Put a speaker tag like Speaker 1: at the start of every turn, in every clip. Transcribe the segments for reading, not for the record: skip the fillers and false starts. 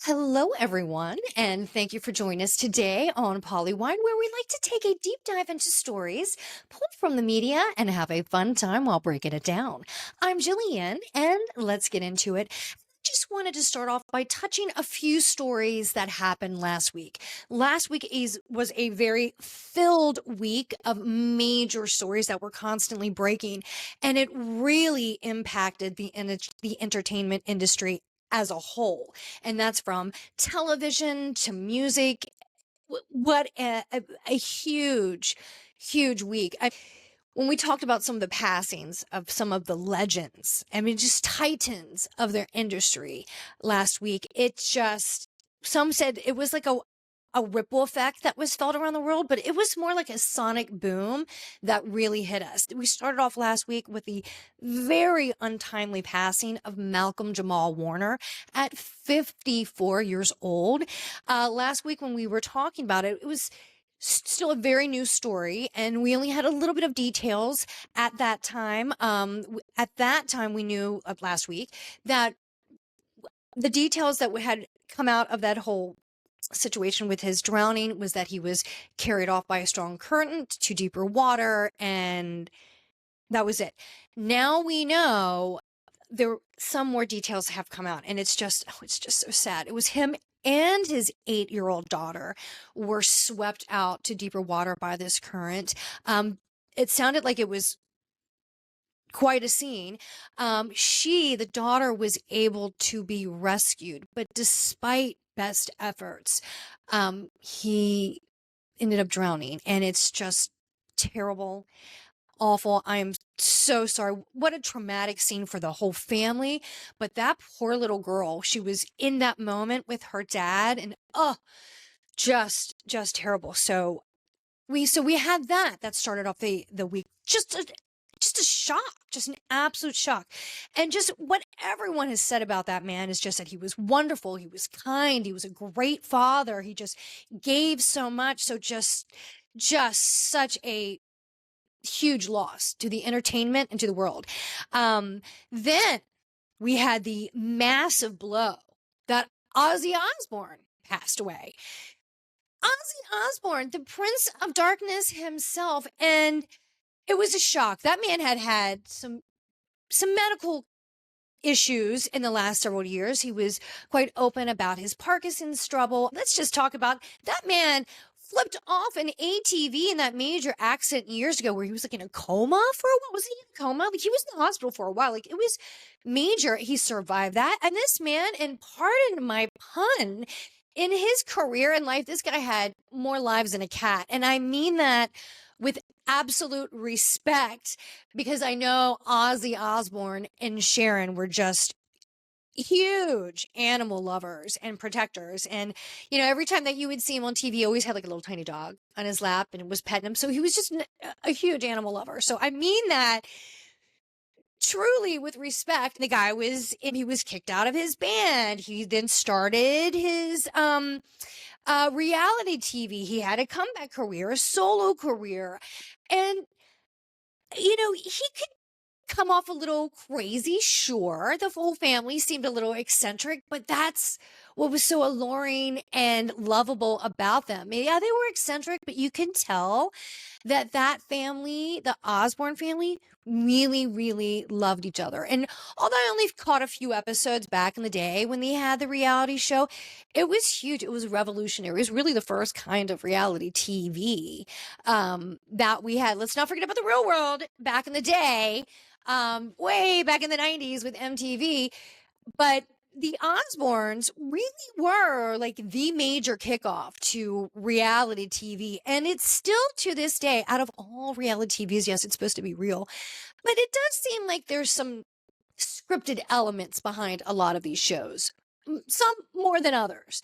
Speaker 1: Hello, everyone, and thank you for joining us today on PoliWine, where we like to take a deep dive into stories pulled from the media and have a fun time while breaking it down. I'm Jillian, and let's get into it. Just wanted to start off by touching a few stories that happened last week. Last week was a very filled week of major stories that were constantly breaking, and it really impacted the entertainment industry as a whole. And that's from television to music. What a huge, huge week. When we talked about some of the passings of some of the legends, I mean, just titans of their industry last week, some said it was like a ripple effect that was felt around the world, but it was more like a sonic boom that really hit us. We started off last week with the very untimely passing of Malcolm Jamal Warner at 54 years old. Last week, when we were talking about it, it was still a very new story, and we only had a little bit of details at that time. At that time, we knew last week that the details that had come out of that whole situation with his drowning was that he was carried off by a strong current to deeper water, and that was it. Now we know some more details have come out, and it's just so sad. It was him and his 8-year-old daughter were swept out to deeper water by this current. It sounded like it was quite a scene. The daughter was able to be rescued, but despite best efforts, he ended up drowning, and it's just terrible, awful. I am so sorry. What a traumatic scene for the whole family. But that poor little girl, she was in that moment with her dad, and just terrible. So we had that started off the week. Just a shock, just an absolute shock. And just what everyone has said about that man is just that he was wonderful, he was kind, he was a great father, he just gave so much. So just such a huge loss to the entertainment and to the world. Then we had the massive blow that Ozzy Osbourne passed away. Ozzy Osbourne, the Prince of Darkness himself, and it was a shock. That man had some medical issues in the last several years. He was quite open about his Parkinson's trouble. Let's just talk about that man flipped off an ATV in that major accident years ago where he was like in a coma for a while. Was he in a coma? Like, he was in the hospital for a while. Like, it was major. He survived that. And this man, and pardon my pun, in his career and life, this guy had more lives than a cat. And I mean that with absolute respect, because I know Ozzy Osbourne and Sharon were just huge animal lovers and protectors. And, every time that you would see him on TV, he always had like a little tiny dog on his lap and was petting him. So he was just a huge animal lover. So I mean that truly with respect. He was kicked out of his band. He then started his reality TV. He had a comeback career, a solo career. And he could come off a little crazy, sure. The whole family seemed a little eccentric, but that's what was so alluring and lovable about them. Yeah, they were eccentric, but you can tell that family, the Osborne family, really, really loved each other. And although I only caught a few episodes back in the day when they had the reality show, it was huge. It was revolutionary. It was really the first kind of reality TV that we had. Let's not forget about the real world back in the day, way back in the 90s with MTV. But the Osbournes really were like the major kickoff to reality TV. And it's still to this day, out of all reality TVs, yes, it's supposed to be real, but it does seem like there's some scripted elements behind a lot of these shows, some more than others.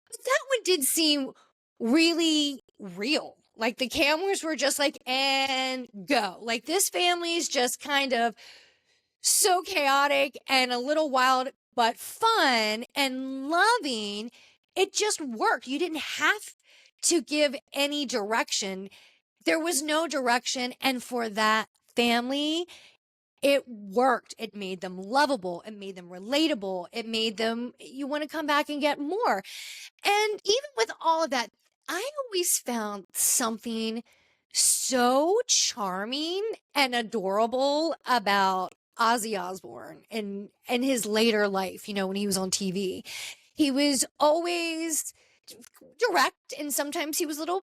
Speaker 1: But that one did seem really real. Like, the cameras were just like, and go. Like, this family's just kind of so chaotic and a little wild, but fun and loving. It just worked. You didn't have to give any direction. There was no direction. And for that family, it worked. It made them lovable. It made them relatable. It made them, you want to come back and get more. And even with all of that, I always found something so charming and adorable about Ozzy Osbourne and his later life, when he was on TV. He was always direct, and sometimes he was a little,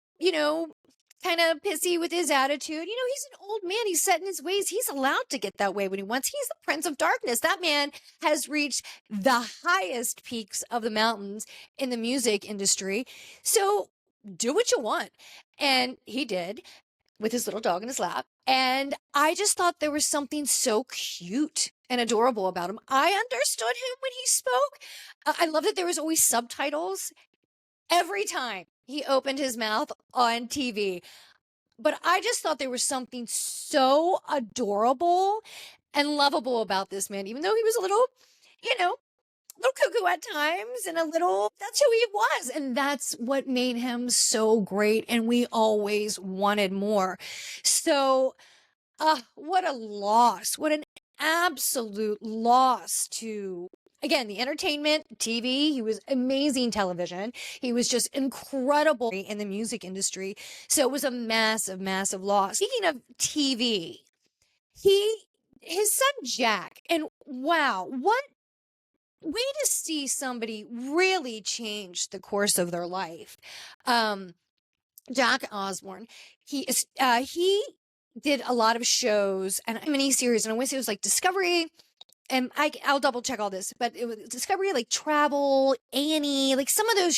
Speaker 1: kind of pissy with his attitude. He's an old man. He's set in his ways. He's allowed to get that way when he wants. He's the Prince of Darkness. That man has reached the highest peaks of the mountains in the music industry. So do what you want. And he did, with his little dog in his lap. And I just thought there was something so cute and adorable about him. I understood him when he spoke. I love that there was always subtitles every time he opened his mouth on TV. But I just thought there was something so adorable and lovable about this man, even though he was a little, little cuckoo at times and that's who he was. And that's what made him so great. And we always wanted more. So, what a loss. What an absolute loss to, again, the entertainment, TV. He was amazing television. He was just incredible in the music industry. So it was a massive, massive loss. Speaking of TV, his son Jack, and wow, what way to see somebody really change the course of their life. Jack Osbourne, he did a lot of shows and mini series, and I want to say it was like Discovery, and I'll double check all this, but it was Discovery, like Travel, Annie, like some of those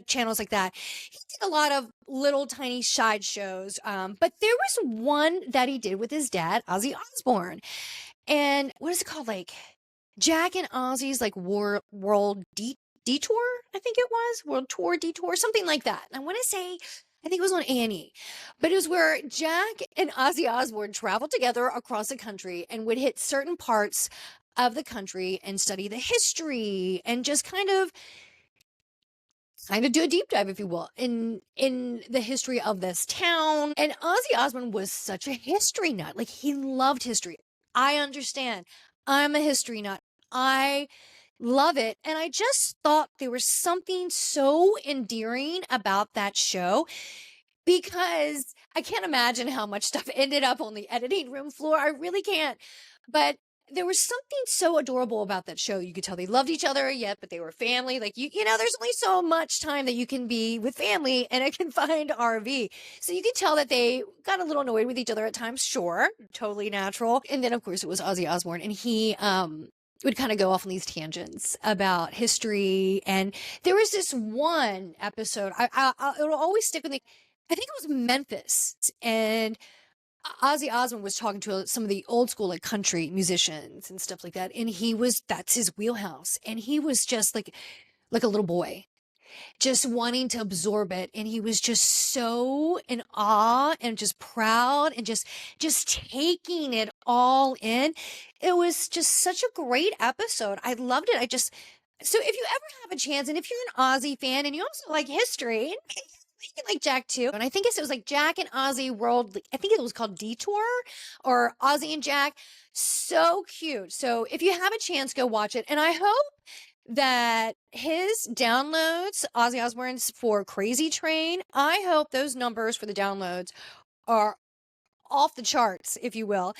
Speaker 1: channels like that. He did a lot of little tiny side shows, but there was one that he did with his dad, Ozzy Osbourne, and what is it called, like Jack and Ozzy's like World Detour, I think it was World Tour Detour, something like that. And I want to say, I think it was on Annie, but it was where Jack and Ozzy Osbourne traveled together across the country and would hit certain parts of the country and study the history and just kind of do a deep dive, if you will, in the history of this town. And Ozzy Osbourne was such a history nut. Like, he loved history. I understand. I'm a history nut. I love it. And I just thought there was something so endearing about that show, because I can't imagine how much stuff ended up on the editing room floor. I really can't. But there was something so adorable about that show. You could tell they loved each other, yet, but they were family. Like, there's only so much time that you can be with family in a confined RV. So you could tell that they got a little annoyed with each other at times. Sure. Totally natural. And then, of course, it was Ozzy Osbourne, and he, would kind of go off on these tangents about history. And there was this one episode, it'll always stick with me. I think it was Memphis, and Ozzy Osbourne was talking to some of the old school, like, country musicians and stuff like that. And that's his wheelhouse. And he was just like a little boy, just wanting to absorb it. And he was just so in awe and just proud and just taking it all in. It was just such a great episode. I loved it. So if you ever have a chance, and if you're an Ozzy fan and you also like history, and you like Jack too. And I think it was like Jack and Ozzy World, I think it was called Detour, or Ozzy and Jack. So cute. So if you have a chance, go watch it. And I hope that his downloads, Ozzy Osbourne's for Crazy Train, I hope those numbers for the downloads are off the charts, if you will,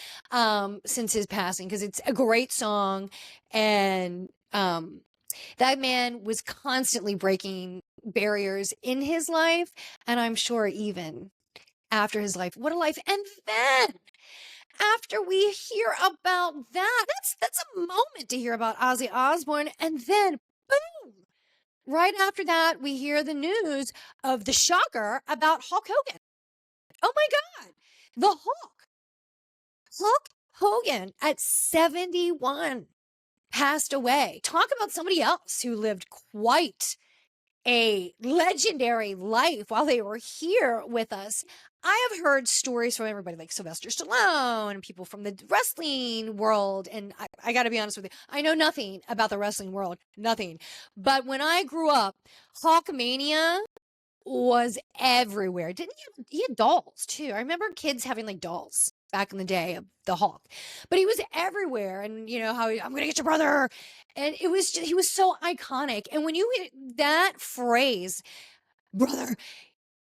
Speaker 1: since his passing, because it's a great song. And that man was constantly breaking barriers in his life, and I'm sure even after his life. What a life. And then after we hear about that's a moment to hear about Ozzy Osbourne, and then boom, right after that we hear the news of the shocker about Hulk Hogan. Oh my God, the Hulk Hogan at 71 passed away. Talk about somebody else who lived quite a legendary life while they were here with us. I have heard stories from everybody, like Sylvester Stallone and people from the wrestling world. And I got to be honest with you, I know nothing about the wrestling world, nothing. But when I grew up, Hulkmania was everywhere. Didn't he had dolls too? I remember kids having like dolls. back in the day of the Hulk. But he was everywhere, and you know how I'm gonna get your brother, and it was just, he was so iconic. And when you hit that phrase, brother,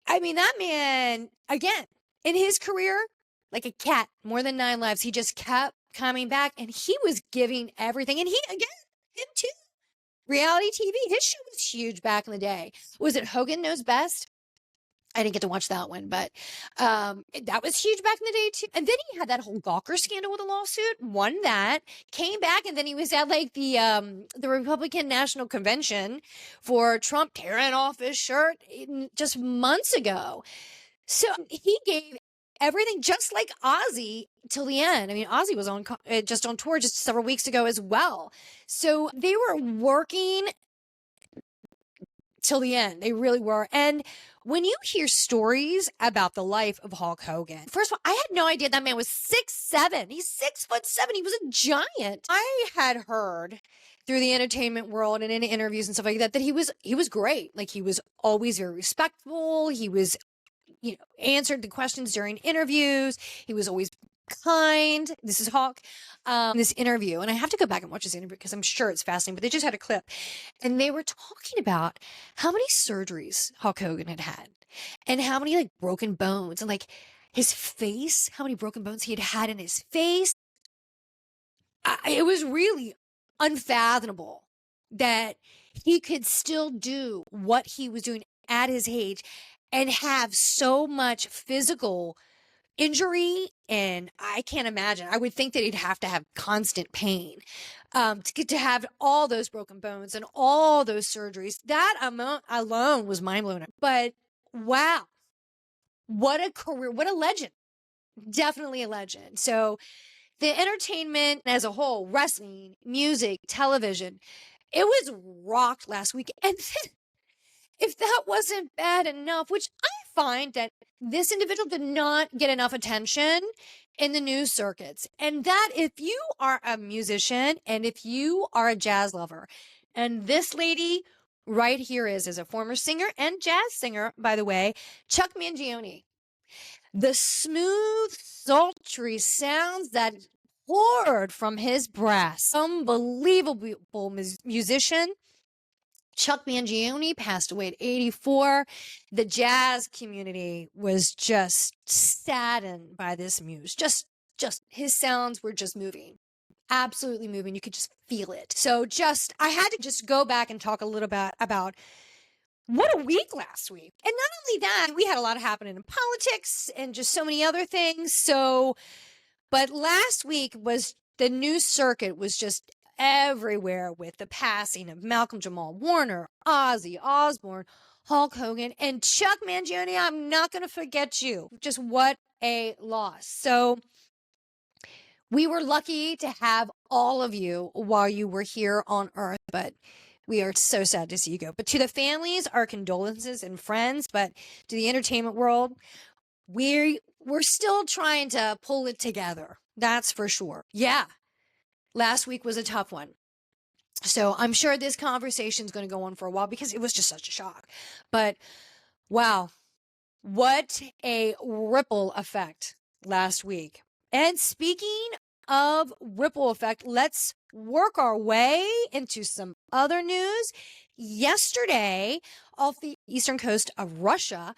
Speaker 1: I mean that man again in his career, like a cat, more than 9 lives, he just kept coming back, and he was giving everything. And he again, him too. Reality TV, his show was huge back in the day. Was it Hogan Knows Best? I didn't get to watch that one, but that was huge back in the day too. And then he had that whole Gawker scandal with a lawsuit, won that, came back, and then he was at like the Republican National Convention for Trump tearing off his shirt just months ago. So he gave everything, just like Ozzy, till the end. I mean, Ozzy was on just on tour just several weeks ago as well. So they were working till the end. They really were. And when you hear stories about the life of Hulk Hogan, first of all, I had no idea that man was 6'7". He's 6'7". He was a giant. I had heard through the entertainment world and in interviews and stuff like that that he was great. Like, he was always very respectful. He was, you know, answered the questions during interviews. He was always kind. This is Hawk. This interview, and I have to go back and watch this interview because I'm sure it's fascinating, but they just had a clip, and they were talking about how many surgeries Hulk Hogan had and how many like broken bones, and like his face, how many broken bones he had in his face. It was really unfathomable that he could still do what he was doing at his age and have so much physical injury. And I can't imagine. I would think that he'd have to have constant pain to have all those broken bones and all those surgeries. That amount alone was mind blowing. But wow, what a career, what a legend. Definitely a legend. So the entertainment as a whole, wrestling, music, television, it was rocked last week. And then, if that wasn't bad enough, which I find that this individual did not get enough attention in the news circuits, and that if you are a musician and if you are a jazz lover, and this lady right here is a former singer and jazz singer, by the way, Chuck Mangione. The smooth, sultry sounds that poured from his brass. Unbelievable musician. Chuck Mangione passed away at 84. The jazz community was just saddened by this news. Just his sounds were just moving. Absolutely moving. You could just feel it. So I had to just go back and talk a little bit about what a week last week. And not only that, we had a lot happening in politics and just so many other things. But last week the news circuit was just everywhere with the passing of Malcolm Jamal Warner, Ozzy Osbourne, Hulk Hogan, and Chuck Mangione. I'm not going to forget you. Just what a loss. So we were lucky to have all of you while you were here on Earth, but we are so sad to see you go. But to the families, our condolences and friends, but to the entertainment world, we're still trying to pull it together. That's for sure. Yeah. Last week was a tough one. So I'm sure this conversation is going to go on for a while because it was just such a shock. But wow, what a ripple effect last week. And speaking of ripple effect, let's work our way into some other news. Yesterday, off the eastern coast of Russia,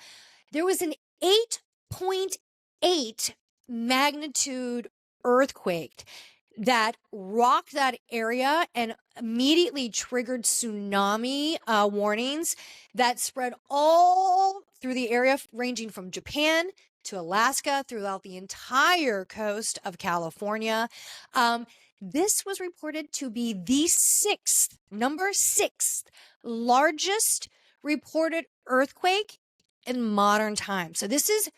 Speaker 1: there was an 8.8 magnitude earthquake that rocked that area and immediately triggered tsunami warnings that spread all through the area, ranging from Japan to Alaska, throughout the entire coast of California. This was reported to be the number sixth largest reported earthquake in modern times. So this is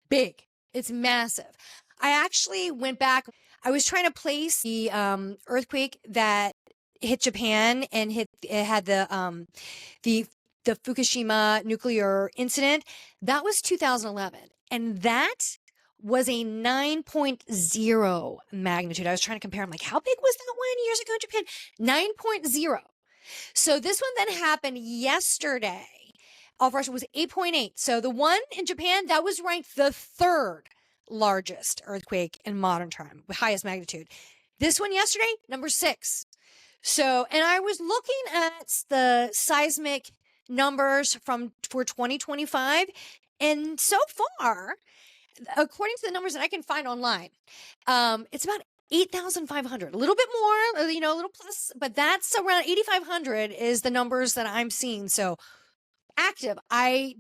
Speaker 1: big. It's massive. I actually went back. I was trying to place the earthquake that hit Japan and had the Fukushima nuclear incident. That was 2011, and that was a 9.0 magnitude. I was trying to compare. I'm like, how big was that one years ago in Japan? 9.0. So this one then happened yesterday. Off Russia was 8.8. So the one in Japan, that was ranked the third largest earthquake in modern time, highest magnitude. This one yesterday, number 6. So, and I was looking at the seismic numbers for 2025, and so far, according to the numbers that I can find online, it's about 8,500, a little bit more, a little plus, but that's around 8,500 is the numbers that I'm seeing. So active. I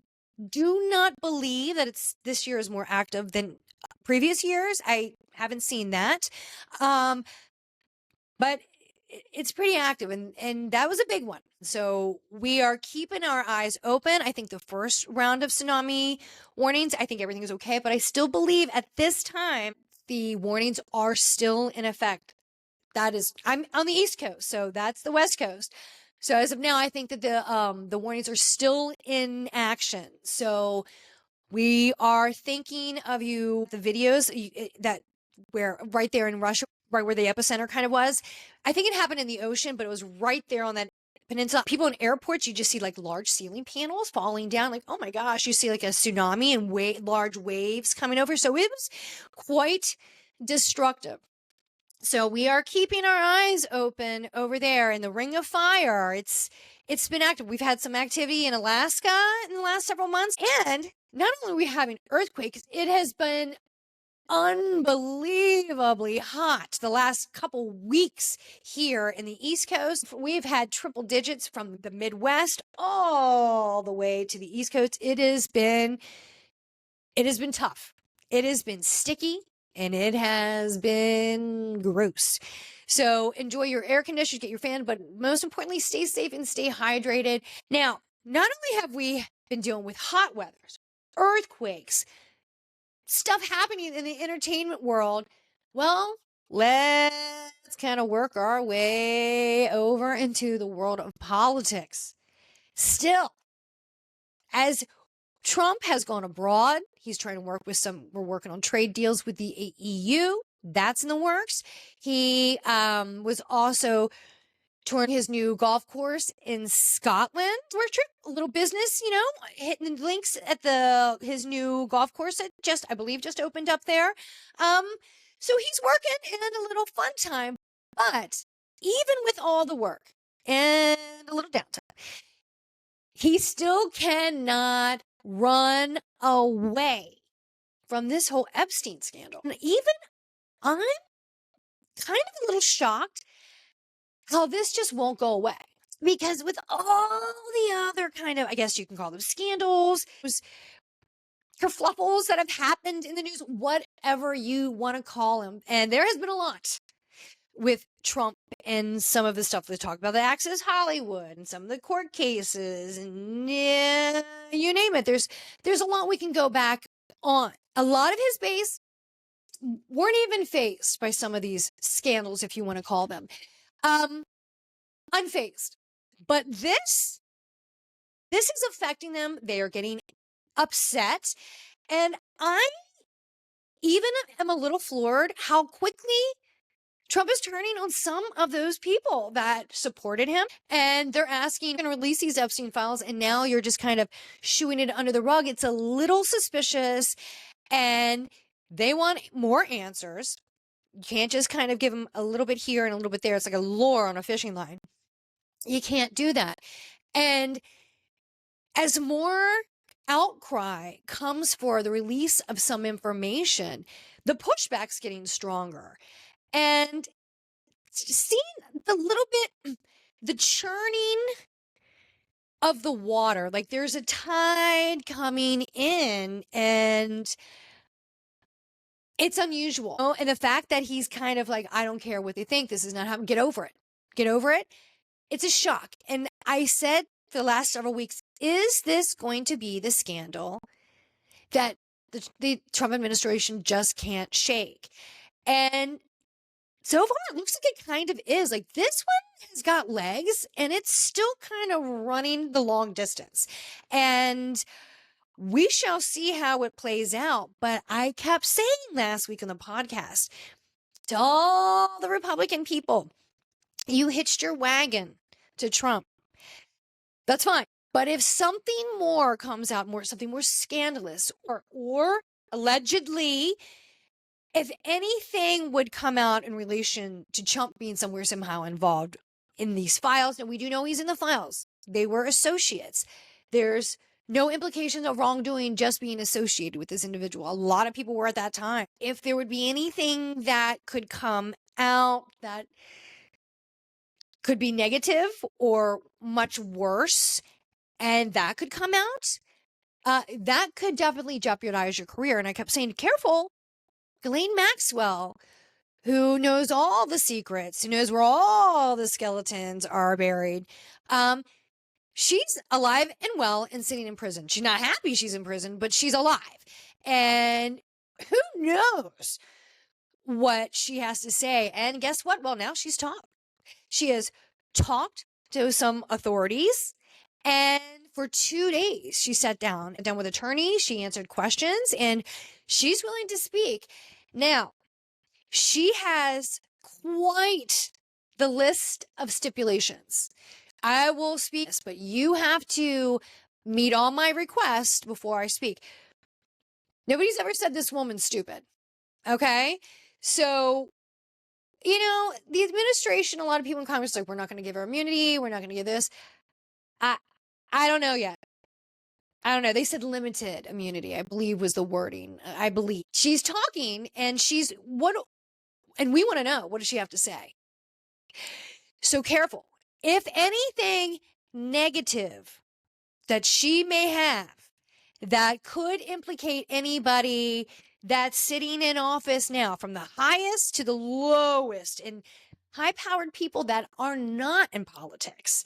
Speaker 1: do not believe that this year is more active than previous years. I haven't seen that. But it's pretty active, and that was a big one. So we are keeping our eyes open. I think the first round of tsunami warnings, I think everything is okay, but I still believe at this time the warnings are still in effect. I'm on the East Coast, so that's the West Coast. So as of now, I think that the warnings are still in action. So we are thinking of you, the videos that where right there in Russia, right where the epicenter kind of was. I think it happened in the ocean, but it was right there on that peninsula. People in airports, you just see like large ceiling panels falling down. Like, oh my gosh, you see like a tsunami and large waves coming over. So it was quite destructive. So we are keeping our eyes open over there in the Ring of Fire. It's been active. We've had some activity in Alaska in the last several months. And not only are we having earthquakes, it has been unbelievably hot the last couple weeks here in the East Coast. We've had triple digits from the Midwest all the way to the East Coast. It has been tough. It has been sticky and it has been gross. So enjoy your air conditioners, get your fan, but most importantly, stay safe and stay hydrated. Now, not only have we been dealing with hot weathers, earthquakes, stuff happening in the entertainment world, well, let's kind of work our way over into the world of politics. Still, as Trump has gone abroad, he's trying to we're working on trade deals with the EU. That's in the works. He was also touring his new golf course in Scotland. Work trip, a little business, hitting the links at his new golf course that I believe just opened up there. So he's working and a little fun time. But even with all the work and a little downtime, he still cannot run away from this whole Epstein scandal. And even I'm kind of a little shocked how this just won't go away. Because with all the other kind of, I guess you can call them scandals, kerfluffles that have happened in the news, whatever you want to call them. And there has been a lot with Trump and some of the stuff they talk about, the Access Hollywood and some of the court cases and you name it. There's a lot we can go back on. A lot of his base weren't even faced by some of these scandals, if you want to call them. Unfazed. But this is affecting them. They are getting upset. And I even am a little floored how quickly Trump is turning on some of those people that supported him. And they're asking to release these Epstein files. And now you're just kind of shooing it under the rug. It's a little suspicious. And they want more answers. You can't just kind of give them a little bit here and a little bit there. It's like a lure on a fishing line. You can't do that. And as more outcry comes for the release of some information, the pushback's getting stronger. And seeing the churning of the water, like there's a tide coming in and it's unusual. And the fact that he's kind of like, I don't care what they think. This is not happening. Get over it. Get over it. It's a shock. And I said for the last several weeks, is this going to be the scandal that the Trump administration just can't shake? And so far, it looks like it kind of is. Like this one has got legs and it's still kind of running the long distance. And we shall see how it plays out. But I kept saying last week on the podcast to all the Republican people, you hitched your wagon to Trump. That's fine. But if something more comes out, something more scandalous or allegedly, if anything would come out in relation to Trump being somewhere somehow involved in these files, and we do know he's in the files, they were associates. There's no implication of wrongdoing, just being associated with this individual. A lot of people were at that time. If there would be anything that could come out that could be negative or much worse, and that could come out, that could definitely jeopardize your career. And I kept saying, careful, Ghislaine Maxwell, who knows all the secrets, who knows where all the skeletons are buried. She's alive and well and sitting in prison. She's not happy she's in prison, but she's alive. And who knows what she has to say. And guess what? Well, now she's talked. She has talked to some authorities, and for 2 days she sat down with attorneys. She answered questions, and she's willing to speak. Now, she has quite the list of stipulations. I will speak, but you have to meet all my requests before I speak. Nobody's ever said this woman's stupid. Okay? So, you know, the administration, a lot of people in Congress are like, we're not going to give her immunity. We're not going to give this. I don't know yet. I don't know. They said limited immunity, I believe was the wording. I believe. She's talking, and and we want to know, what does she have to say? So careful. If anything negative that she may have that could implicate anybody that's sitting in office now, from the highest to the lowest, and high-powered people that are not in politics,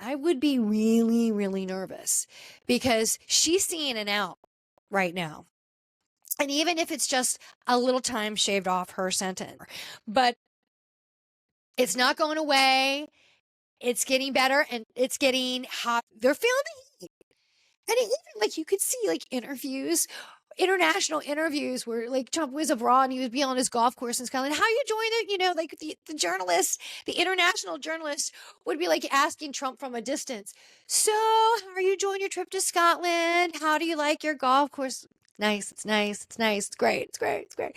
Speaker 1: I would be really, really nervous, because she's seeing an out right now. And even if it's just a little time shaved off her sentence, but it's not going away. It's getting better, and it's getting hot. They're feeling the heat. And even, like, you could see, like, international interviews where, like, Trump was abroad and he would be on his golf course in Scotland. How you join it? You know, like, the journalists, the international journalists would be, like, asking Trump from a distance, so how are you enjoying your trip to Scotland? How do you like your golf course? Nice. It's nice. It's nice. It's great. It's great. It's great.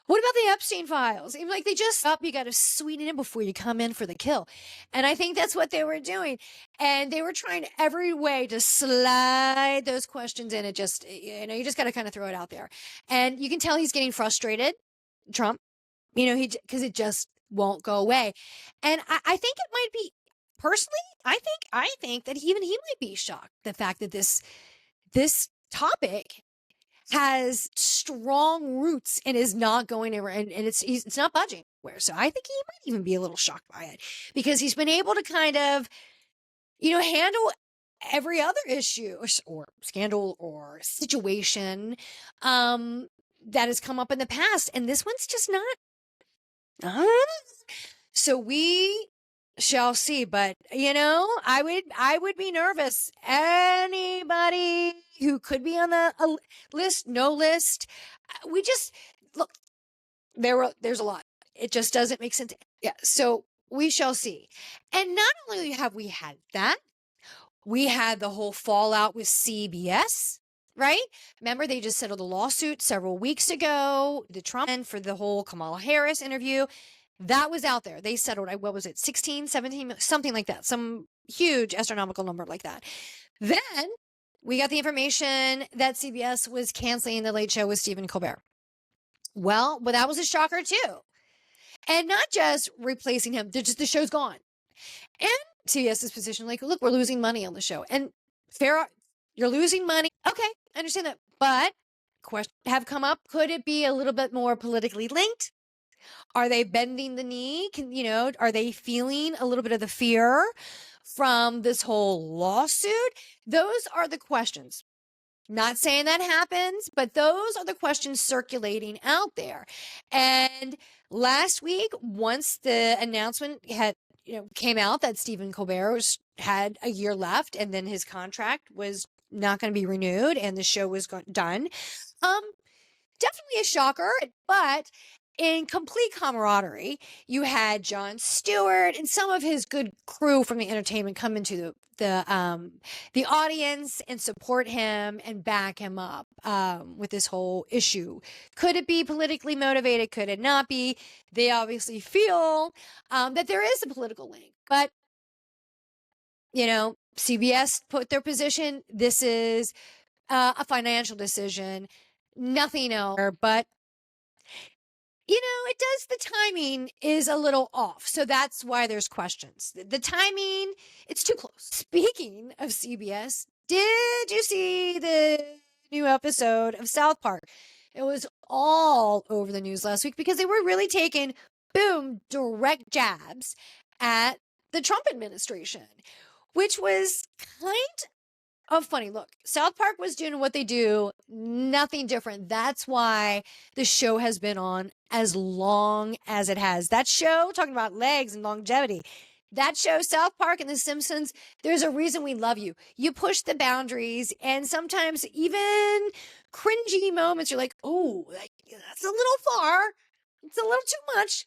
Speaker 1: What about the Epstein files? Even like, they just you got to sweeten it before you come in for the kill. And I think that's what they were doing. And they were trying every way to slide those questions in. It just, you know, you just got to kind of throw it out there. And you can tell he's getting frustrated, Trump, you know, because it just won't go away. And I think it might be, personally, I think that even he might be shocked, the fact that this topic has strong roots and is not going anywhere, and it's not budging where. So I think he might even be a little shocked by it, because he's been able to kind of, you know, handle every other issue or scandal or situation that has come up in the past, and this one's just not. So we shall see. But, you know, I would be nervous. Anybody who could be on the list, no list, we just look. There's a lot. It just doesn't make sense. Yeah. So we shall see. And not only have we had that, we had the whole fallout with CBS. Right? Remember, they just settled a lawsuit several weeks ago, the Trump, and for the whole Kamala Harris interview. That was out there. They settled, what was it, 16, 17, something like that, some huge astronomical number like that. Then we got the information that CBS was canceling the Late Show with Stephen Colbert. Well, that was a shocker too. And not just replacing him, the show's gone. And CBS's position, like, look, we're losing money on the show. And fair, you're losing money. Okay, I understand that. But questions have come up. Could it be a little bit more politically linked? Are they bending the knee? Are they feeling a little bit of the fear from this whole lawsuit? Those are the questions. Not saying that happens, but those are the questions circulating out there. And last week, once the announcement came out that Stephen Colbert had a year left, and then his contract was not going to be renewed and the show was done. Definitely a shocker, but in complete camaraderie, you had Jon Stewart and some of his good crew from the entertainment come into the audience and support him and back him up with this whole issue. Could it be politically motivated? Could it not be? They obviously feel that there is a political link, but CBS put their position. This is a financial decision, nothing else. But it does, the timing is a little off. So that's why there's questions. The timing, it's too close. Speaking of CBS, did you see the new episode of South Park? It was all over the news last week because they were really taking, boom, direct jabs at the Trump administration, which was kind of funny. Look, South Park was doing what they do, nothing different. That's why the show has been on as long as it has. That show, talking about legs and longevity, that show, South Park and The Simpsons, there's a reason we love you. You push the boundaries, and sometimes even cringy moments, you're like, oh, that's a little far. It's a little too much.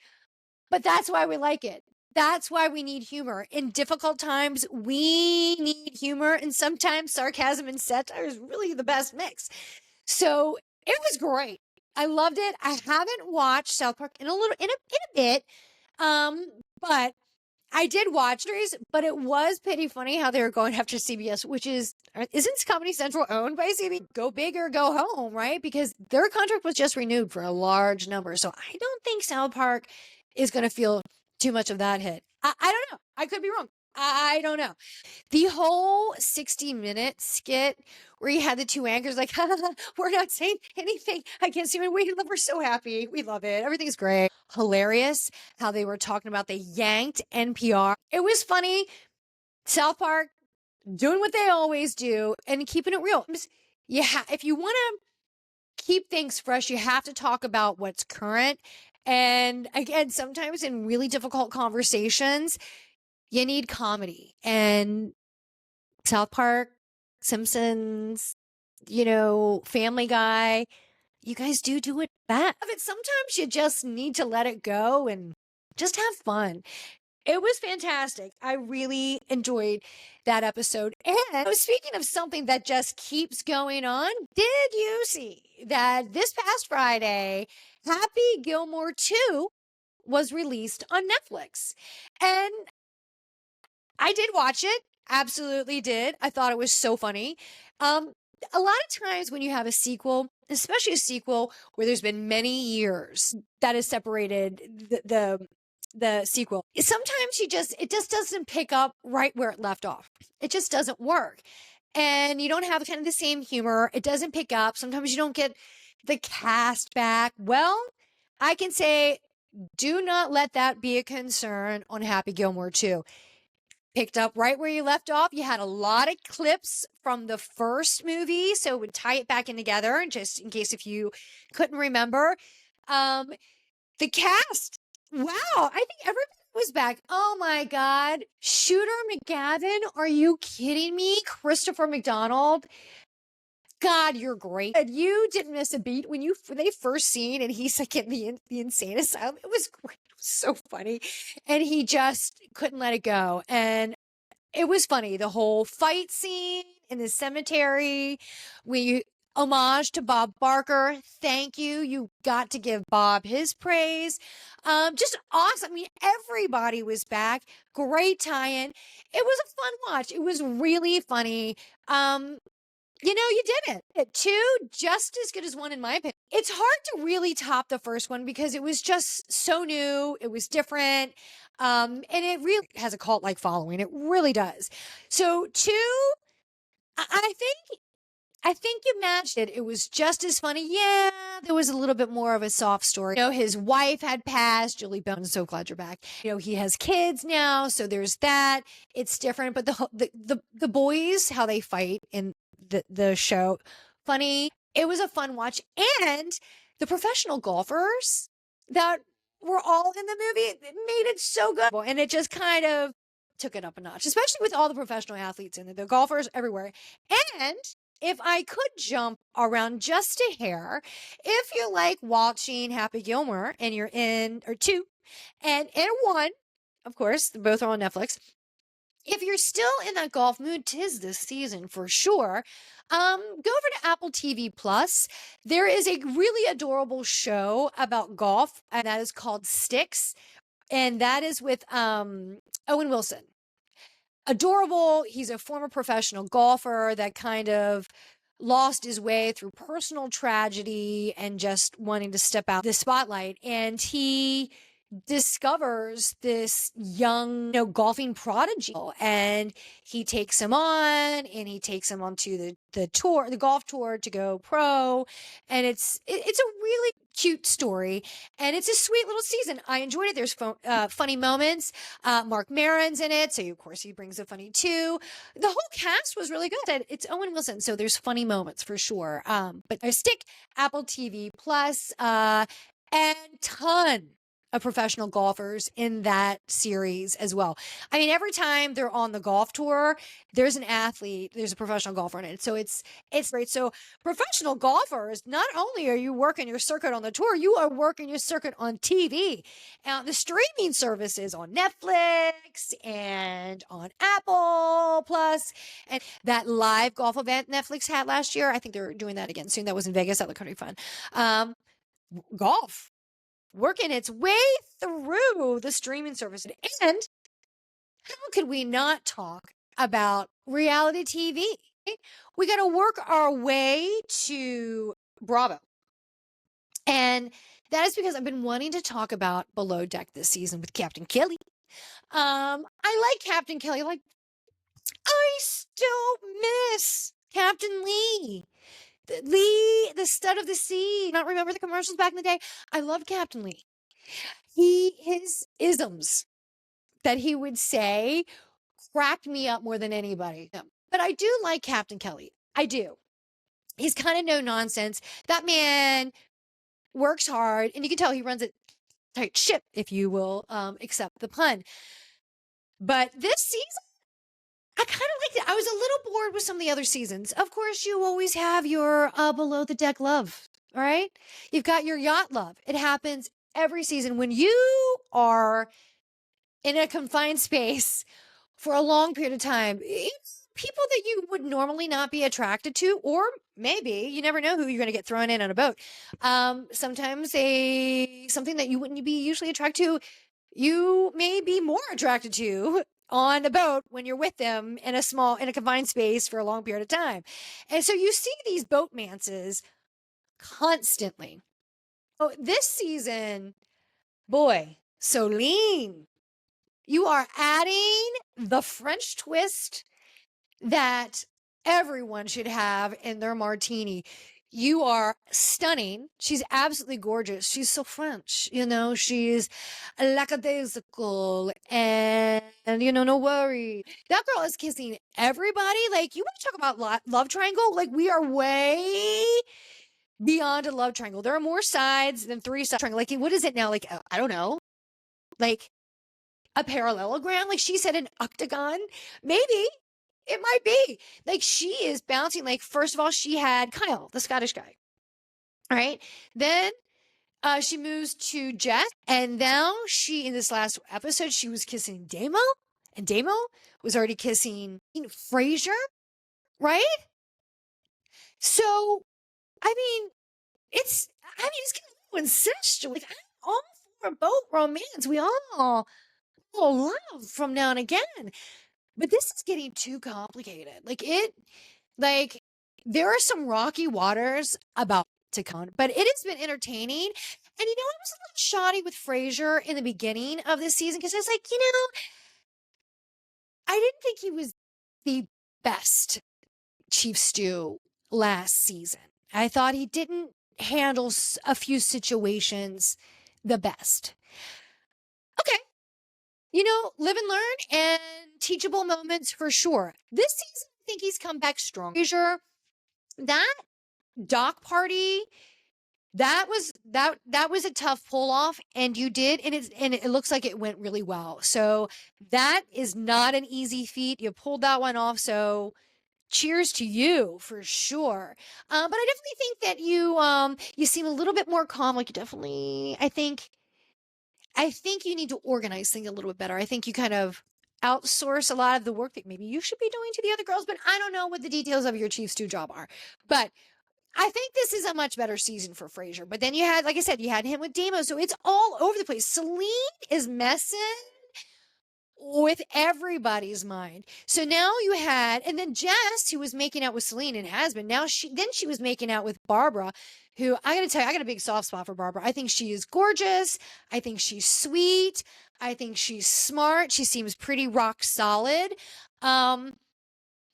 Speaker 1: But that's why we like it. That's why we need humor. In difficult times, we need humor, and sometimes sarcasm and satire is really the best mix. So it was great. I loved it. I haven't watched South Park in a bit, but I did watch series. But it was pretty funny how they were going after CBS, which isn't Comedy Central owned by CBS? Go big or go home, right? Because their contract was just renewed for a large number. So I don't think South Park is going to feel too much of that hit. I don't know. I could be wrong. I don't know. The whole 60-minute skit where you had the two anchors like, we're not saying anything. I can't see it. We're so happy. We love it. Everything's great. Hilarious how they were talking about they yanked NPR. It was funny. South Park doing what they always do and keeping it real. Yeah, if you want to keep things fresh, you have to talk about what's current. And again, sometimes in really difficult conversations, you need comedy. And South Park, Simpsons, Family Guy, you guys do it best. Sometimes you just need to let it go and just have fun. It was fantastic. I really enjoyed that episode. And speaking of something that just keeps going on, did you see that this past Friday, Happy Gilmore 2 was released on Netflix? And I did watch it. Absolutely did. I thought it was so funny. A lot of times when you have a sequel, especially a sequel where there's been many years that has separated the sequel, sometimes it just doesn't pick up right where it left off. It just doesn't work. And you don't have kind of the same humor. It doesn't pick up. Sometimes you don't get the cast back. Well, I can say, do not let that be a concern on Happy Gilmore 2. Picked up right where you left off. You had a lot of clips from the first movie, so it would tie it back in together, just in case if you couldn't remember. The cast, wow, I think everybody was back. Oh my God. Shooter McGavin, are you kidding me? Christopher McDonald. God, you're great. And you didn't miss a beat when they first seen and he's like in the insane asylum. It was great. It was so funny. And he just couldn't let it go. And it was funny. The whole fight scene in the cemetery, homage to Bob Barker. Thank you. You got to give Bob his praise. Just awesome. I mean, everybody was back. Great tie-in. It was a fun watch. It was really funny. You did it. Two, just as good as one in my opinion. It's hard to really top the first one because it was just so new. It was different. And it really has a cult-like following. It really does. So two, I think you matched it. It was just as funny. Yeah, there was a little bit more of a soft story. His wife had passed. Julie Bell, I'm so glad you're back. He has kids now, so there's that. It's different. But the boys, how they fight in the show, funny. It was a fun watch. And the professional golfers that were all in the movie, it made it so good. And it just kind of took it up a notch, especially with all the professional athletes in it, the golfers everywhere. And if I could jump around just a hair, if you like watching Happy Gilmore and you're in, or two, and one, of course, both are on Netflix. If you're still in that golf mood, 'tis this season for sure. Go over to Apple TV Plus. There is a really adorable show about golf, and that is called Sticks, and that is with Owen Wilson. Adorable. He's a former professional golfer that kind of lost his way through personal tragedy and just wanting to step out the spotlight. And he discovers this young, golfing prodigy, and he takes him on, and he takes him onto the tour, the golf tour, to go pro. And it's a really cute story, and it's a sweet little season. I enjoyed it. There's funny moments. Mark Maron's in it, so of course he brings the funny too. The whole cast was really good. It's Owen Wilson, so there's funny moments for sure. But I stick Apple TV Plus, and ton of professional golfers in that series as well. I mean, every time they're on the golf tour, there's an athlete, there's a professional golfer in it. So it's great. So professional golfers, not only are you working your circuit on the tour, you are working your circuit on TV. And the streaming services on Netflix and on Apple Plus, and that live golf event Netflix had last year, I think they're doing that again soon. That was in Vegas. That looked pretty fun. Golf working its way through the streaming service. And how could we not talk about reality TV? We got to work our way to Bravo. And that is because I've been wanting to talk about Below Deck this season with Captain Kelly. I like Captain Kelly. Like, I still miss Captain Lee. Lee, the stud of the sea. Not remember the commercials back in the day? I loved Captain Lee. His isms that he would say cracked me up more than anybody. But I do like Captain Kelly. I do. He's kind of no nonsense. That man works hard, and you can tell he runs a tight ship, if you will accept the pun. But this season, I kind of liked it. I was a little bored with some of the other seasons. Of course, you always have your below the deck love, all right? You've got your yacht love. It happens every season when you are in a confined space for a long period of time. It's people that you would normally not be attracted to, or maybe you never know who you're going to get thrown in on a boat. Sometimes something that you wouldn't be usually attracted to, you may be more attracted to on a boat when you're with them in a confined space for a long period of time. And so you see these boatmances constantly. Oh, this season, boy, Soline, you are adding the French twist that everyone should have in their martini. You are stunning. She's absolutely gorgeous. She's so French, she's lackadaisical and, no worry. That girl is kissing everybody. Like, you want to talk about love triangle? Like, we are way beyond a love triangle. There are more sides than three sides. Like, what is it now? Like, I don't know. Like a parallelogram? Like, she said an octagon? Maybe. It might be. Like, she is bouncing. Like, first of all, she had Kyle, the Scottish guy. All right. Then she moves to Jess. And now in this last episode, she was kissing Damo. And Damo was already kissing Frasier. Right? So, it's getting a little incestuous. Like, I'm all for both romance. We all love from now and again. But this is getting too complicated. Like there are some rocky waters about to come, but it has been entertaining. And I was a little shoddy with Frasier in the beginning of this season because I was like, I didn't think he was the best Chief Stew last season. I thought he didn't handle a few situations the best. Okay. Live and learn and teachable moments for sure. This season, I think he's come back strong. That dock party, that was a tough pull off, and you did, and it looks like it went really well. So that is not an easy feat. You pulled that one off. So cheers to you for sure. But I definitely think that you seem a little bit more calm. Like you definitely, I think you need to organize things a little bit better. I think you kind of outsource a lot of the work that maybe you should be doing to the other girls, but I don't know what the details of your Chief Stew job are. But I think this is a much better season for Frasier. But then you had, like I said, you had him with Damo, so it's all over the place. Celine is messing with everybody's mind. So now you had, and then Jess, who was making out with Celine and has been, now she was making out with Barbara, who I gotta tell you, I got a big soft spot for Barbara. I think she is gorgeous. I think she's sweet. I think she's smart. She seems pretty rock solid. Um,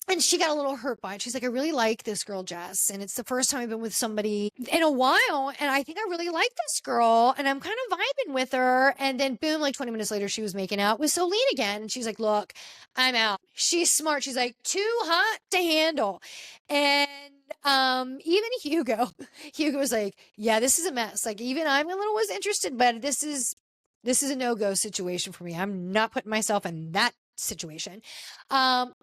Speaker 1: and she got a little hurt by it. She's like, I really like this girl, Jess. And it's the first time I've been with somebody in a while. And I think I really like this girl. And I'm kind of vibing with her. And then boom, like 20 minutes later, she was making out with Celine again. And she's like, look, I'm out. She's smart. She's like, too hot to handle. And even Hugo was like, yeah, this is a mess. Like, even I'm a little was interested, but this is a no-go situation for me. I'm not putting myself in that situation.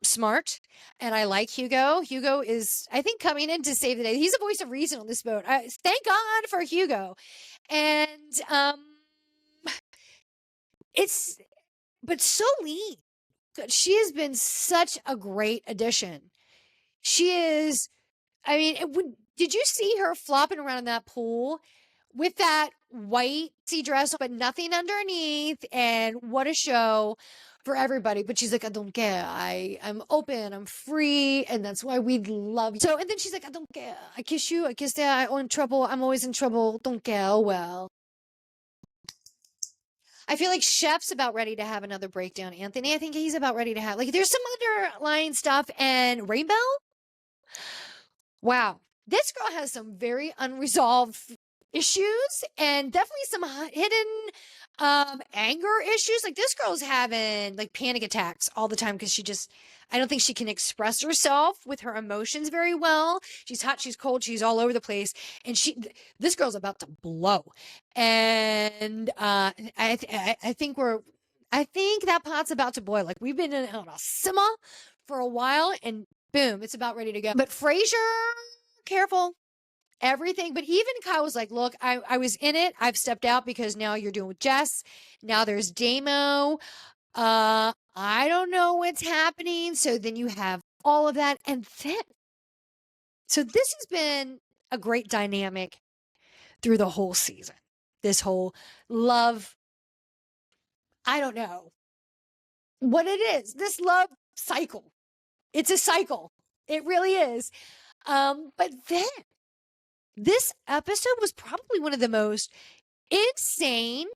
Speaker 1: Smart, and I like Hugo. Hugo is, I think, coming in to save the day. He's a voice of reason on this boat. Thank God for Hugo. And it's, but Solene, she has been such a great addition. She is, I mean, did you see her flopping around in that pool with that white sea dress, but nothing underneath? And what a show for everybody. But she's like, I don't care. I'm open. I'm free. And that's why we love you. So, and then she's like, I don't care. I kiss you. I kiss that. I'm in trouble. I'm always in trouble. Don't care. Oh, well. I feel like Chef's about ready to have another breakdown. Anthony, I think he's about ready to have, like, there's some underlying stuff. And Rainbow, wow, this girl has some very unresolved issues and definitely some hidden anger issues. Like, this girl's having like panic attacks all the time because I don't think she can express herself with her emotions very well. She's hot, she's cold, she's all over the place, and this girl's about to blow. And I think that pot's about to boil. Like, we've been on a simmer for a while, and boom, it's about ready to go. But Frasier, careful. Everything. But even Kyle was like, look, I was in it. I've stepped out because now you're doing with Jess. Now there's Damo. I don't know what's happening. So then you have all of that. And then, so this has been a great dynamic through the whole season. This whole love, I don't know what it is. This love cycle. It's a cycle. It really is. But then this episode was probably one of the most insane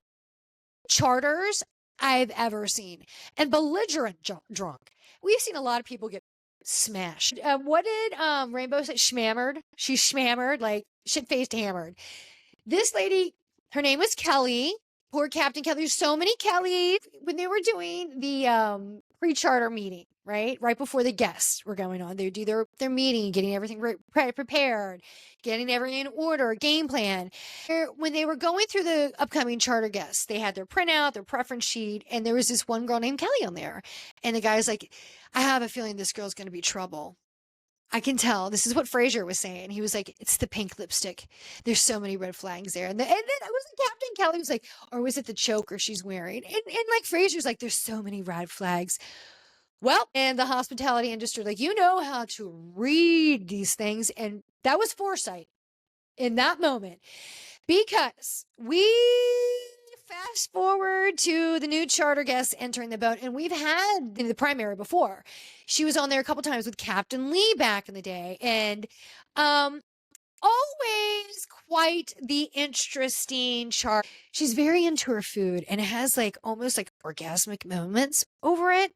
Speaker 1: charters I've ever seen, and belligerent drunk. We've seen a lot of people get smashed. What did Rainbow say? Schmammered. She schmammered, like shit-faced hammered. This lady, her name was Kelly. Poor Captain Kelly. There's so many Kellys. When they were doing the pre-charter meeting, right before the guests were going on, they would do their meeting, getting everything prepared, getting everything in order, game plan. When they were going through the upcoming charter guests, they had their printout, their preference sheet, and there was this one girl named Kelly on there. And the guy's like, I have a feeling this girl's going to be trouble. I can tell. This is what Frasier was saying. He was like, it's the pink lipstick. There's so many red flags there. And then it was Captain Kelly was like, or was it the choker she's wearing? And like Frasier's like, there's so many red flags. Well, and the hospitality industry, like, you know how to read these things. And that was foresight in that moment, because we fast forward to the new charter guests entering the boat, and we've had the primary before. She was on there a couple times with Captain Lee back in the day, and always quite the interesting chart. She's very into her food and has like almost like orgasmic moments over it.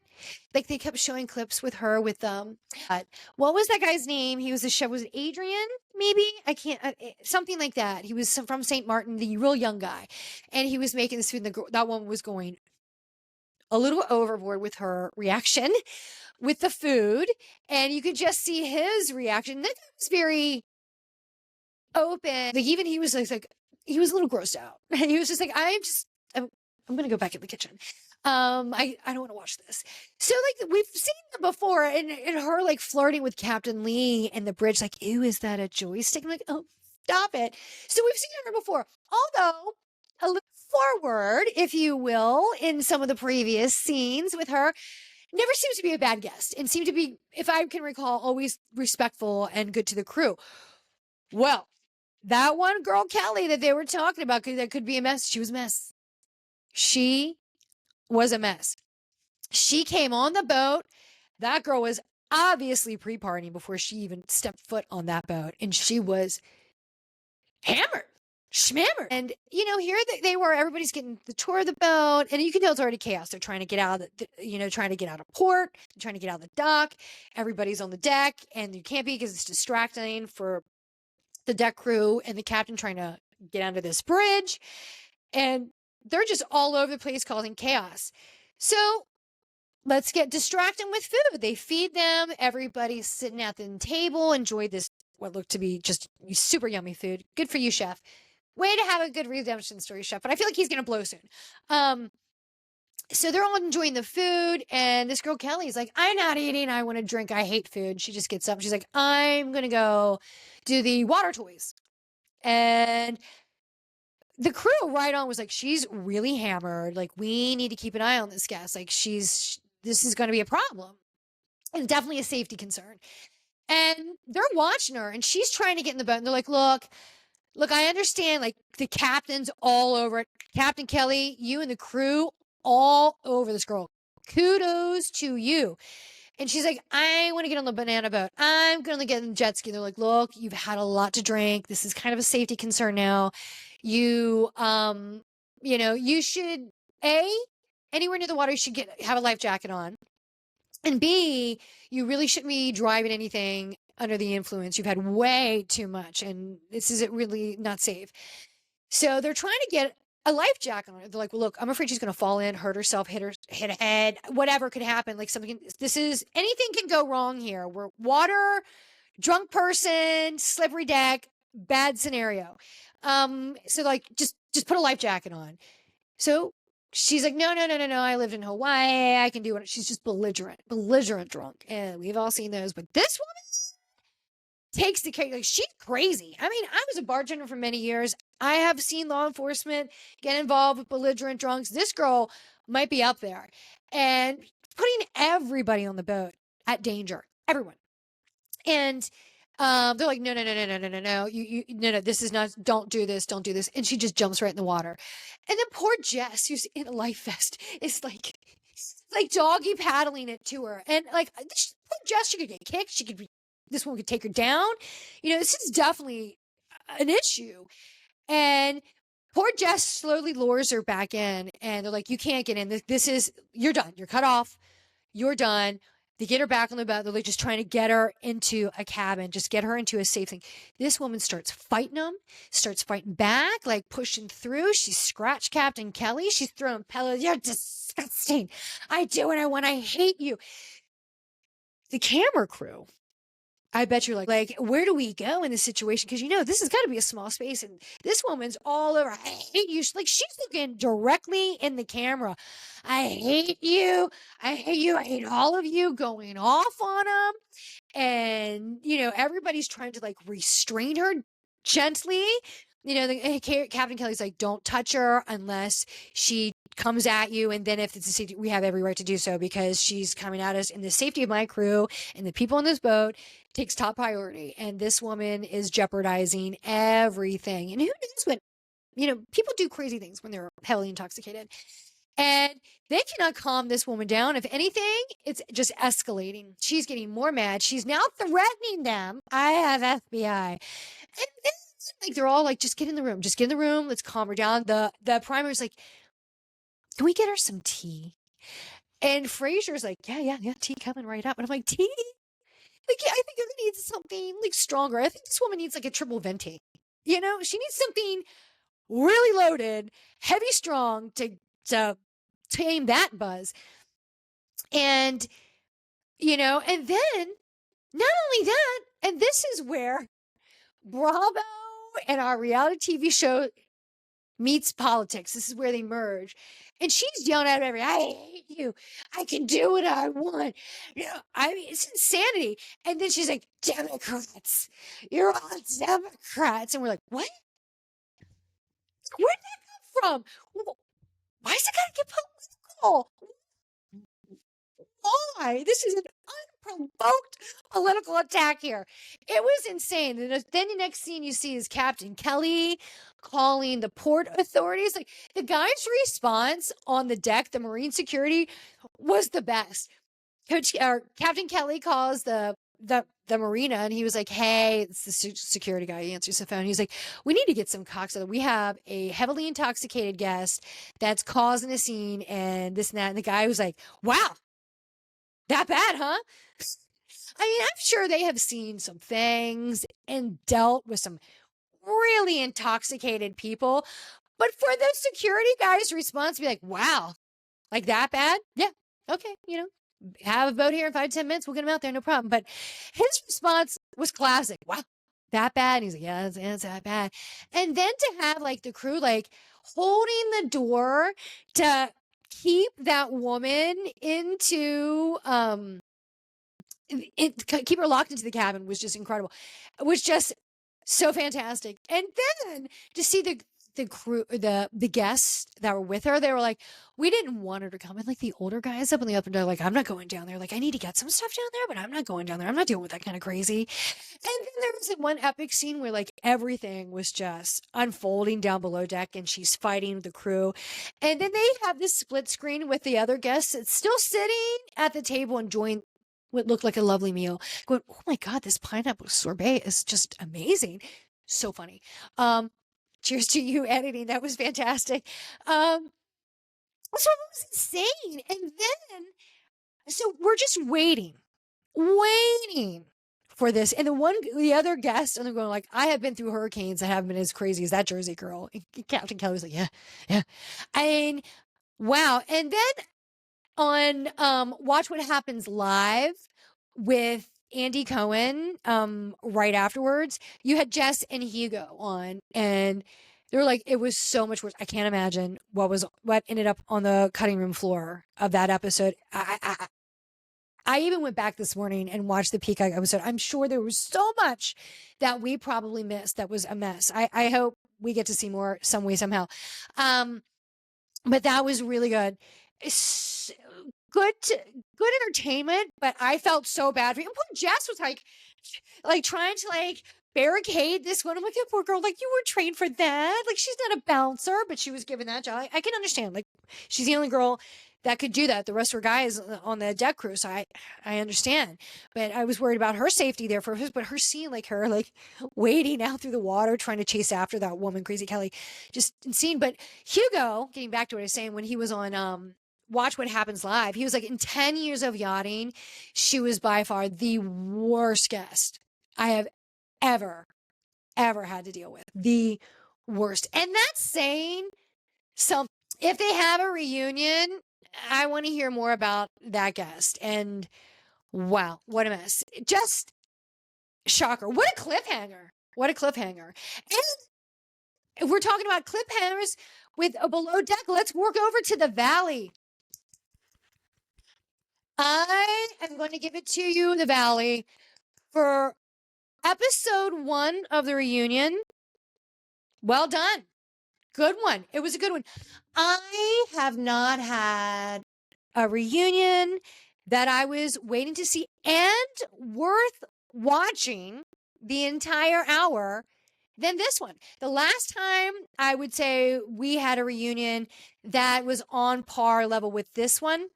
Speaker 1: Like, they kept showing clips with her with what was that guy's name? He was a chef. Was it Adrian? Maybe I can't. Something like that. He was from St. Martin, the real young guy, and he was making this food. And that woman was going a little overboard with her reaction with the food, and you could just see his reaction. That was very open. Like, even he was like he was a little grossed out. He was just like, I'm gonna go back in the kitchen. I don't want to watch this. So like we've seen them before, and her like flirting with Captain Lee and the bridge, like, ew, is that a joystick? I'm like, oh, stop it. So we've seen her before, although a little forward, if you will, in some of the previous scenes with her, never seems to be a bad guest and seemed to be, if I can recall, always respectful and good to the crew. Well, that one girl, Kelly, that they were talking about, that could be a mess. She was a mess. She was a mess. She came on the boat. That girl was obviously pre-partying before she even stepped foot on that boat. And she was hammered, schmammered. And, here they were, everybody's getting the tour of the boat. And you can tell it's already chaos. They're trying to get out of trying to get out of port, trying to get out of the dock. Everybody's on the deck. And you can't be because it's distracting for the deck crew and the captain trying to get onto this bridge. And they're just all over the place causing chaos. So let's get distracted with food. They feed them. Everybody's sitting at the table, enjoyed this, what looked to be just super yummy food. Good for you, chef. Way to have a good redemption story, chef. But I feel like he's going to blow soon. So they're all enjoying the food. And this girl, Kelly's like, I'm not eating. I want to drink. I hate food. She just gets up. She's like, I'm going to go do the water toys. And the crew right on was like, she's really hammered. Like, we need to keep an eye on this guest. Like, this is going to be a problem. And definitely a safety concern. And they're watching her and she's trying to get in the boat. And they're like, look, I understand. Like, the captain's all over it. Captain Kelly, you and the crew all over this girl. Kudos to you. And she's like, I want to get on the banana boat. I'm going to get in the jet ski. They're like, look, you've had a lot to drink. This is kind of a safety concern now. You, you should, anywhere near the water, you should have a life jacket on. And B, you really shouldn't be driving anything under the influence. You've had way too much, and this is really not safe. So they're trying to get a life jacket on her. They're like, well, look, I'm afraid she's going to fall in, hurt herself, hit a head, whatever could happen. Like anything can go wrong here. We're water, drunk person, slippery deck, bad scenario. So like, just put a life jacket on. So she's like, no. I lived in Hawaii. I can do it. She's just belligerent drunk. And we've all seen those, but this woman takes the cake. Like, she's crazy. I mean, I was a bartender for many years. I have seen law enforcement get involved with belligerent drunks. This girl might be up there and putting everybody on the boat at danger. Everyone. And they're like, no. No, this is not, don't do this. And she just jumps right in the water. And then poor Jess, who's in a life vest, is like doggy paddling it to her. And like, poor Jess, she could get kicked. This one could take her down. This is definitely an issue. And poor Jess slowly lures her back in. And they're like, you can't get in. You're done. You're cut off. You're done. They get her back on the boat. They're like just trying to get her into a cabin, just get her into a safe thing. This woman starts fighting back, like pushing through. She scratched Captain Kelly. She's throwing pellets. You're disgusting. I do what I want. I hate you. The camera crew, I bet you're like, where do we go in this situation? Because, this has got to be a small space. And this woman's all over. I hate you. She's looking directly in the camera. I hate you. I hate you. I hate all of you, going off on them. And, everybody's trying to restrain her gently. Captain Kelly's like, don't touch her unless she comes at you. And then if it's a safety, we have every right to do so because she's coming at us, and the safety of my crew and the people on this boat takes top priority. And this woman is jeopardizing everything. And who knows what, people do crazy things when they're heavily intoxicated. And they cannot calm this woman down. If anything, it's just escalating. She's getting more mad. She's now threatening them. I have FBI. And then, they're all like, just get in the room. Let's calm her down. The primary's like, can we get her some tea? And Fraser's like, yeah, tea coming right up. And I'm like, tea? I think I need something stronger. I think this woman needs a triple venti. She needs something really loaded, heavy, strong to tame that buzz. And, and then not only that, and this is where Bravo and our reality TV show meets politics. This is where they merge. And she's yelling at everybody, I hate you. I can do what I want. I mean, it's insanity. And then she's like, Democrats. You're all Democrats. And we're like, what? Where did that come from? Why is it got to get political? Why? This is an unprovoked political attack here. It was insane. And then the next scene you see is Captain Kelly calling the port authorities. Like, the guy's response on the deck, the Marine security, was the best. Captain Kelly calls the marina, and he was like, hey, it's the security guy. He answers the phone. He's like, we need to get some cocktail. We have a heavily intoxicated guest that's causing a scene and this and that. And the guy was like, wow, that bad, huh? I mean, I'm sure they have seen some things and dealt with some really intoxicated people. But for the security guy's response to be like, wow, like that bad? Yeah. Okay. Have a boat here in 5-10 minutes. We'll get him out there. No problem. But his response was classic. Wow, that bad? And he's like, yeah, it's that bad. And then to have like the crew, like holding the door to keep that woman into, keep her locked into the cabin was just incredible. It was just so fantastic. And then to see the crew, the guests that were with her, they were like, we didn't want her to come. And like the older guys up in the upper door, like, I'm not going down there. Like, I need to get some stuff down there, but I'm not going down there. I'm not dealing with that kind of crazy. And then there was one epic scene where like everything was just unfolding down below deck and she's fighting with the crew. And then they have this split screen with the other guests that's still sitting at the table enjoying what looked like a lovely meal, going, oh my God, this pineapple sorbet is just amazing. So funny. Cheers to you editing. That was fantastic. So it was insane. And then, so we're just waiting for this. And the other guest, and they're going like, I have been through hurricanes that haven't been as crazy as that Jersey girl. And Captain Kelly was like, yeah. I mean, wow. And then on Watch What Happens Live with Andy Cohen, right afterwards, you had Jess and Hugo on, and they were like, it was so much worse. I can't imagine what ended up on the cutting room floor of that episode. I even went back this morning and watched the Peacock episode. I'm sure there was so much that we probably missed that was a mess. I hope we get to see more some way, somehow. But that was really good. It's good entertainment, but I felt so bad for you. And poor Jess was like trying to like barricade this one. I'm like, that poor girl, like you were trained for that. Like she's not a bouncer, but she was given that job. I can understand. Like she's the only girl that could do that. The rest of her guys on the deck crew. So I understand, but I was worried about her safety there but her seeing like her, like wading out through the water, trying to chase after that woman, Crazy Kelly, just insane. But Hugo, getting back to what I was saying, when he was on, Watch What Happens Live, he was like, in 10 years of yachting, she was by far the worst guest I have ever had to deal with. The worst. And that's saying something. If they have a reunion, I want to hear more about that guest. And wow, what a mess. Just shocker. What a cliffhanger. What a cliffhanger. And if we're talking about cliffhangers with a below deck, let's work over to the valley. I am going to give it to you, the valley, for episode 1 of the reunion. Well done. Good one. It was a good one. I have not had a reunion that I was waiting to see and worth watching the entire hour than this one. The last time I would say we had a reunion that was on par level with this one,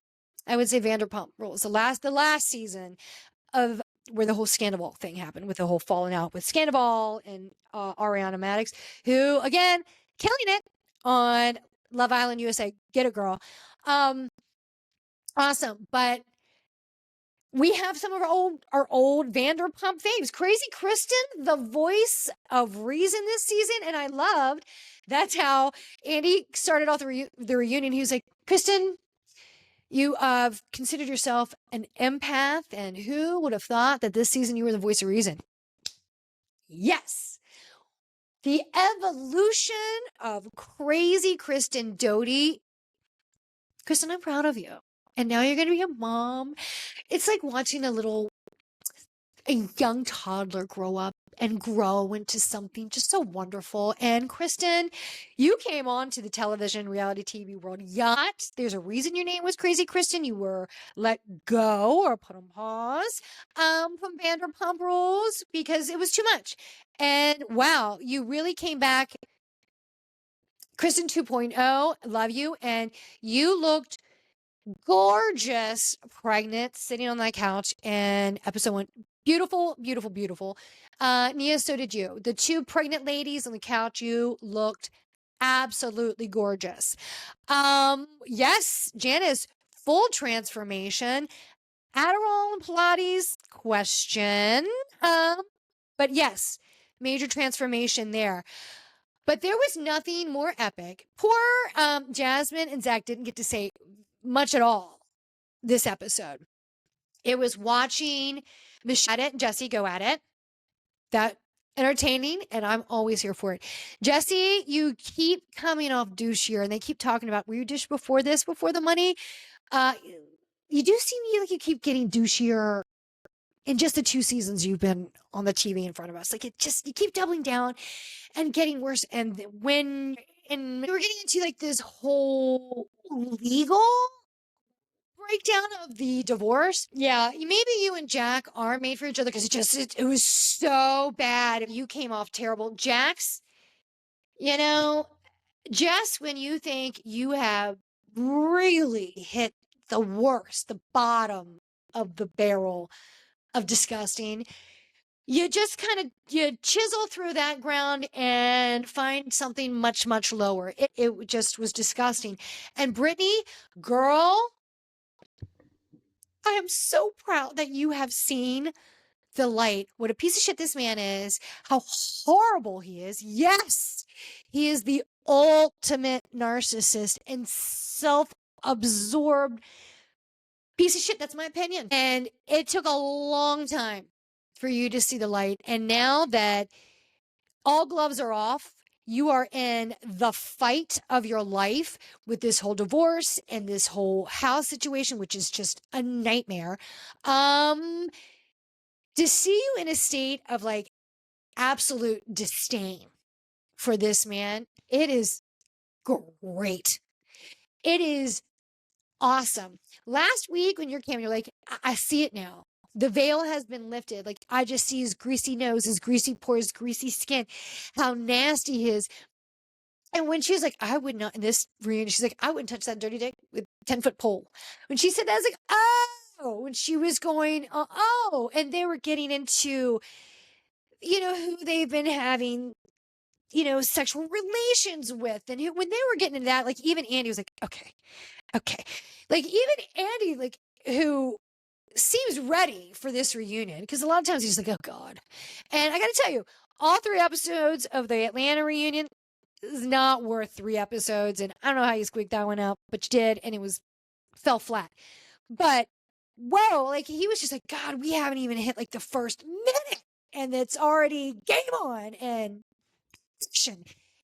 Speaker 1: I would say Vanderpump Rules. The last season of where the whole Scandal thing happened, with the whole falling out with Scandal and Ariana Madix, who again killing it on Love Island USA. Get it, girl. Awesome. But we have some of our old Vanderpump faves. Crazy Kristen, the voice of reason this season, and I loved that's how Andy started off the reunion. He was like, Kristen, you have considered yourself an empath, and who would have thought that this season you were the voice of reason? Yes. The evolution of Crazy Kristen Doty Kristen, I'm proud of you. And now you're going to be a mom. It's like watching a young toddler grow up and grow into something just so wonderful. And Kristen, you came on to the television reality TV world yacht. There's a reason your name was Crazy Kristen. You were let go or put on pause from Vanderpump Rules because it was too much. And wow, you really came back. Kristen 2.0, love you. And you looked gorgeous, pregnant, sitting on that couch in episode 1. Beautiful, beautiful, beautiful. Nia, so did you. The two pregnant ladies on the couch, you looked absolutely gorgeous. Yes, Janice, full transformation. Adderall and Pilates, question. But yes, major transformation there. But there was nothing more epic. Poor Jasmine and Zach didn't get to say much at all this episode. It was watching Michelle and Jesse go at it. That entertaining, and I'm always here for it. Jesse, you keep coming off douchier, and they keep talking about, were you douche before this, before the money? You do seem like you keep getting douchier in just the 2 seasons you've been on the TV in front of us. Like you keep doubling down and getting worse. And when we were getting into like this whole legal breakdown of the divorce. Yeah, maybe you and Jack are made for each other because it was so bad. You came off terrible. Jax, just when you think you have really hit the worst, the bottom of the barrel of disgusting, you just kind of you chisel through that ground and find something much, much lower. It just was disgusting. And Brittany, girl, I am so proud that you have seen the light. What a piece of shit this man is, how horrible he is. Yes, he is the ultimate narcissist and self-absorbed piece of shit. That's my opinion. And it took a long time for you to see the light. And now that all gloves are off, you are in the fight of your life with this whole divorce and this whole house situation, which is just a nightmare. To see you in a state of like absolute disdain for this man, it is great. It is awesome. Last week when you came, you're like, I see it now. The veil has been lifted. Like, I just see his greasy nose, his greasy pores, greasy skin, how nasty he is. And when she was like, I would not, in this reunion, she's like, I wouldn't touch that dirty dick with 10-foot pole. When she said that, I was like, oh, when she was going, oh, and they were getting into, who they've been having, sexual relations with. And when they were getting into that, like, even Andy was like, okay. Like, even Andy, like, who seems ready for this reunion, because a lot of times he's like, oh, God. And I got to tell you, all 3 episodes of the Atlanta reunion is not worth 3 episodes. And I don't know how you squeaked that one out, but you did. And it fell flat. But, whoa, like, he was just like, God, we haven't even hit like the first minute. And it's already game on. And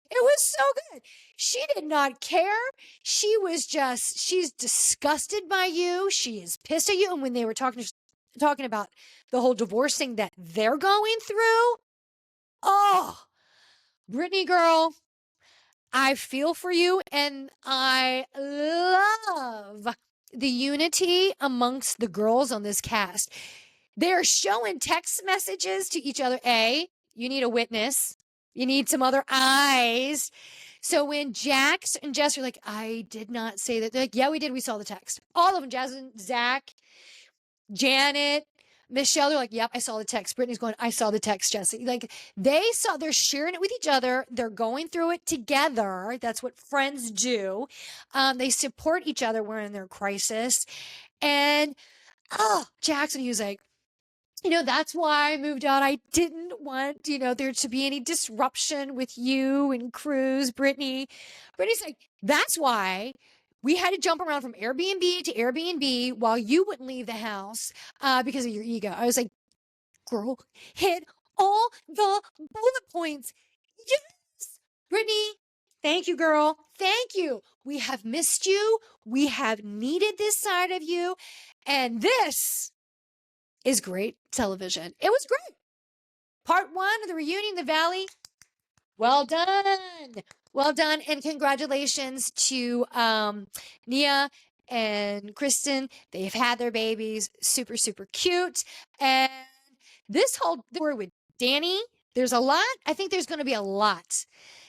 Speaker 1: it was so good. She did not care. She's disgusted by you. She is pissed at you. And when they were talking about the whole divorce thing that they're going through, oh, Brittany girl, I feel for you. And I love the unity amongst the girls on this cast. They're showing text messages to each other. You need a witness. You need some other eyes. So when Jax and Jess are like, I did not say that. They're like, yeah, we did. We saw the text. All of them, Jasmine, Zach, Janet, Michelle, they're like, yep, I saw the text. Brittany's going, I saw the text, Jesse. Like, they're sharing it with each other. They're going through it together. That's what friends do. They support each other when in their crisis. And, Jackson, he was like, that's why I moved out. I didn't want, there to be any disruption with you and Cruz, Brittany. Brittany's like, that's why we had to jump around from Airbnb to Airbnb while you wouldn't leave the house because of your ego. I was like, girl, hit all the bullet points. Yes, Brittany. Thank you, girl. Thank you. We have missed you. We have needed this side of you. And this is great television. It was great. Part one of the reunion in the Valley. Well done. Well done. And congratulations to Nia and Kristen. They've had their babies. Super, super cute. And this whole story with Danny, there's a lot. I think there's going to be a lot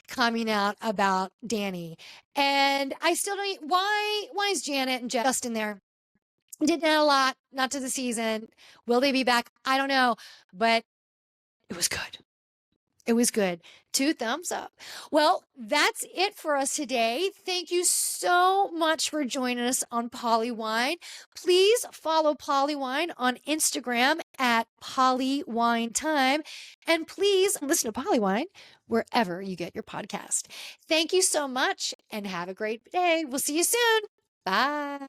Speaker 1: coming out about Danny. And I still don't, why is Janet and Justin there? Didn't add a lot, not to the season. Will they be back? I don't know, but it was good. It was good. 2 thumbs up. Well, that's it for us today. Thank you so much for joining us on PoliWine. Please follow PoliWine on Instagram at PoliWineTime. And please listen to PoliWine wherever you get your podcast. Thank you so much and have a great day. We'll see you soon. Bye.